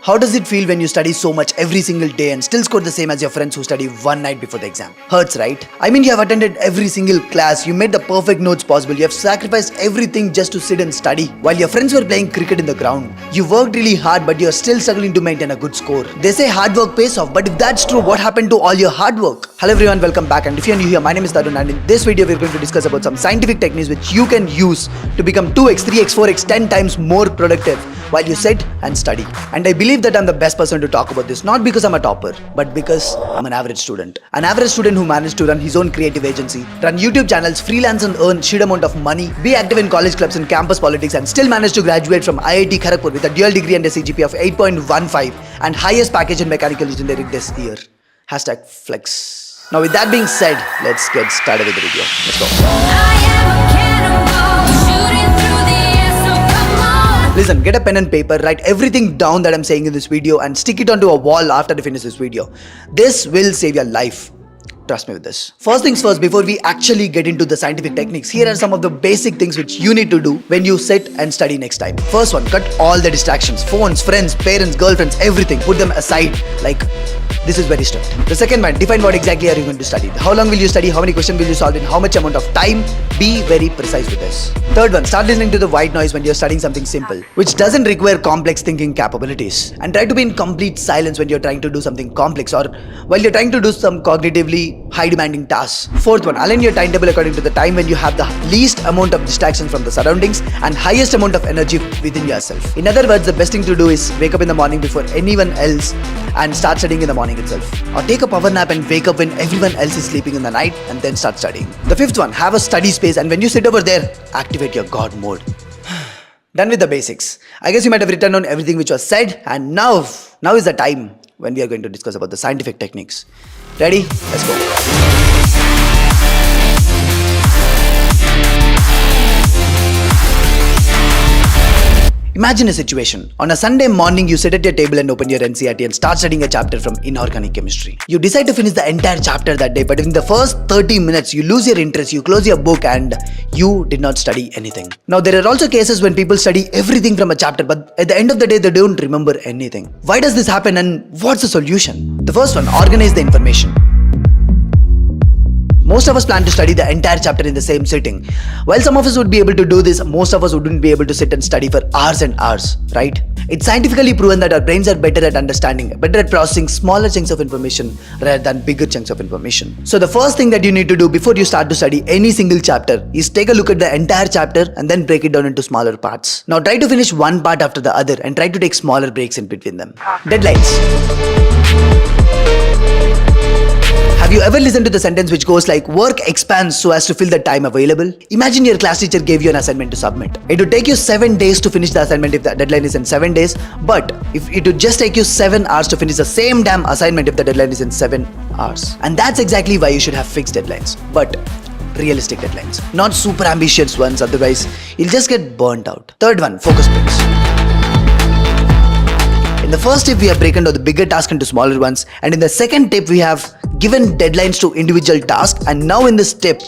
How does it feel when you study so much every single day and still score the same as your friends who study one night before the exam? Hurts, right? I mean, you have attended every single class, you made the perfect notes possible, you have sacrificed everything just to sit and study while your friends were playing cricket in the ground. You worked really hard, but you're still struggling to maintain a good score. They say hard work pays off, but if that's true, what happened to all your hard work? Hello everyone, welcome back, and if you're new here, my name is Tarun, and in this video we're going to discuss about some scientific techniques which you can use to become 2x, 3x, 4x, 10 times more productive while you sit and study. And I believe that I'm the best person to talk about this, not because I'm a topper, but because I'm an average student. An average student who managed to run his own creative agency, run YouTube channels, freelance and earn sheer amount of money, be active in college clubs and campus politics, and still manage to graduate from IIT Kharagpur with a dual degree and a CGPA of 8.15 and highest package in mechanical engineering this year. Hashtag flex. Now with that being said, let's get started with the video. Let's go. Listen, get a pen and paper, write everything down that I'm saying in this video and stick it onto a wall after I finish this video. This will save your life. Trust me with this. First things first, before we actually get into the scientific techniques, here are some of the basic things which you need to do when you sit and study next time. First one, cut all the distractions. Phones, friends, parents, girlfriends, everything. Put them aside. Like, this is very strict. The second one, define what exactly are you going to study. How long will you study? How many questions will you solve in how much amount of time? Be very precise with this. Third one, start listening to the white noise when you're studying something simple, which doesn't require complex thinking capabilities. And try to be in complete silence when you're trying to do something complex or while you're trying to do some cognitively high demanding tasks. Fourth one, align your timetable according to the time when you have the least amount of distractions from the surroundings and highest amount of energy within yourself. In other words, the best thing to do is wake up in the morning before anyone else and start studying in the morning itself. Or take a power nap and wake up when everyone else is sleeping in the night and then start studying. The fifth one, have a study space, and when you sit over there, activate your God mode. Done with the basics. I guess you might have written down everything which was said, and now is the time when we are going to discuss about the scientific techniques. Ready? Let's go. Imagine a situation. On a Sunday morning, you sit at your table and open your NCERT and start studying a chapter from inorganic chemistry. You decide to finish the entire chapter that day, but in the first 30 minutes, you lose your interest, you close your book, and you did not study anything. Now, there are also cases when people study everything from a chapter, but at the end of the day, they don't remember anything. Why does this happen, and what's the solution? The first one, organize the information. Most of us plan to study the entire chapter in the same sitting. While some of us would be able to do this, most of us wouldn't be able to sit and study for hours and hours, right? It's scientifically proven that our brains are better at understanding, better at processing smaller chunks of information rather than bigger chunks of information. So the first thing that you need to do before you start to study any single chapter is take a look at the entire chapter and then break it down into smaller parts. Now try to finish one part after the other and try to take smaller breaks in between them. Deadlines. Have you ever listened to the sentence which goes like, work expands so as to fill the time available? Imagine your class teacher gave you an assignment to submit. It would take you 7 days to finish the assignment if the deadline is in 7 days, but if it would just take you 7 hours to finish the same damn assignment if the deadline is in 7 hours. And that's exactly why you should have fixed deadlines, but realistic deadlines, not super ambitious ones, otherwise you'll just get burnt out. Third one, focus breaks. In the first tip, we have broken down the bigger task into smaller ones, and in the second tip, we have given deadlines to individual tasks, and now in this tip,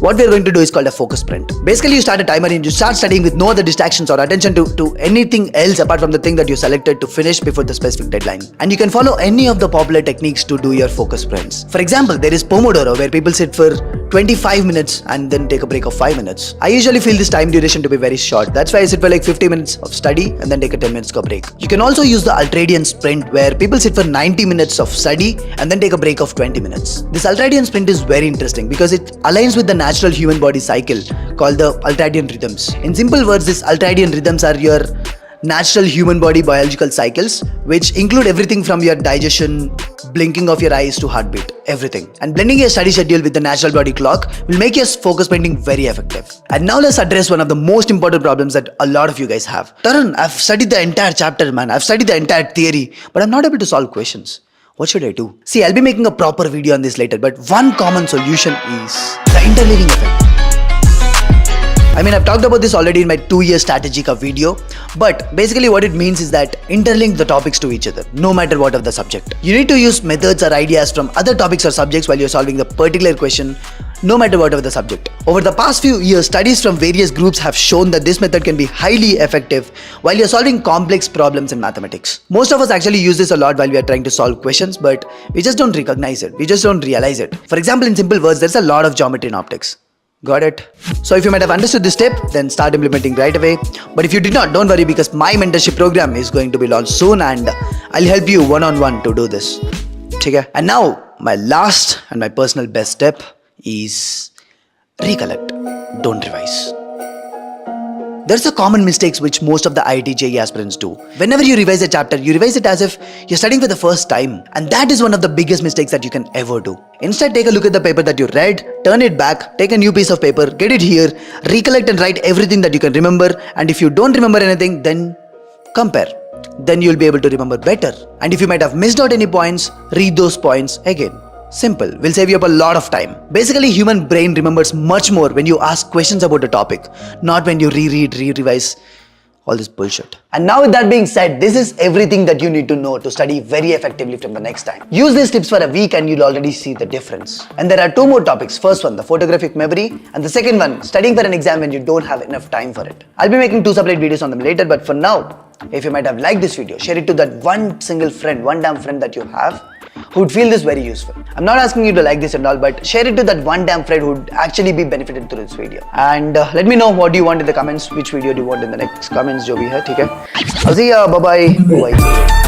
what we are going to do is called a focus sprint. Basically, you start a timer and you start studying with no other distractions or attention to anything else apart from the thing that you selected to finish before the specific deadline. And you can follow any of the popular techniques to do your focus sprints. For example, there is Pomodoro, where people sit for 25 minutes and then take a break of 5 minutes. I usually feel this time duration to be very short. That's why I sit for like 50 minutes of study and then take a 10 minutes break. You can also use the ultradian sprint, where people sit for 90 minutes of study and then take a break of 20 minutes. This ultradian sprint is very interesting because it aligns with the natural human body cycle called the ultradian rhythms. In simple words, these ultradian rhythms are your natural human body biological cycles, which include everything from your digestion, blinking of your eyes to heartbeat, everything. And blending your study schedule with the natural body clock will make your focus sprinting very effective. And now let's address one of the most important problems that a lot of you guys have. Tarun, I've studied the entire chapter, man. I've studied the entire theory, but I'm not able to solve questions. What should I do? See, I'll be making a proper video on this later, but one common solution is the interleaving effect. I mean, I've talked about this already in my 2-year Strategica video, but basically what it means is that interlink the topics to each other, no matter what of the subject. You need to use methods or ideas from other topics or subjects while you're solving the particular question, no matter whatever the subject. Over the past few years, studies from various groups have shown that this method can be highly effective while you're solving complex problems in mathematics. Most of us actually use this a lot while we are trying to solve questions, but we just don't recognize it. We just don't realize it. For example, in simple words, there's a lot of geometry in optics. Got it? So if you might have understood this tip, then start implementing right away. But if you did not, don't worry, because my mentorship program is going to be launched soon and I'll help you one-on-one to do this. Okay? And now, my last and my personal best step is recollect, don't revise. There's a common mistakes which most of the IIT JEE aspirants do. Whenever you revise a chapter, you revise it as if you're studying for the first time. And that is one of the biggest mistakes that you can ever do. Instead, take a look at the paper that you read, turn it back, take a new piece of paper, get it here, recollect and write everything that you can remember. And if you don't remember anything, then compare. Then you'll be able to remember better. And if you might have missed out any points, read those points again. Simple, will save you up a lot of time. Basically, human brain remembers much more when you ask questions about a topic, not when you reread, revise all this bullshit. And now with that being said, this is everything that you need to know to study very effectively from the next time. Use these tips for a week and you'll already see the difference. And there are two more topics. First one, the photographic memory, and the second one, studying for an exam when you don't have enough time for it. I'll be making 2 separate videos on them later, but for now, if you might have liked this video, share it to that one single friend, one damn friend that you have who would feel this very useful. I'm not asking you to like this and all, but share it to that one damn friend who would actually be benefited through this video. And let me know what do you want in the comments, which video do you want in the next comments, jo bhi hai, theek hai? I'll see ya, bye bye.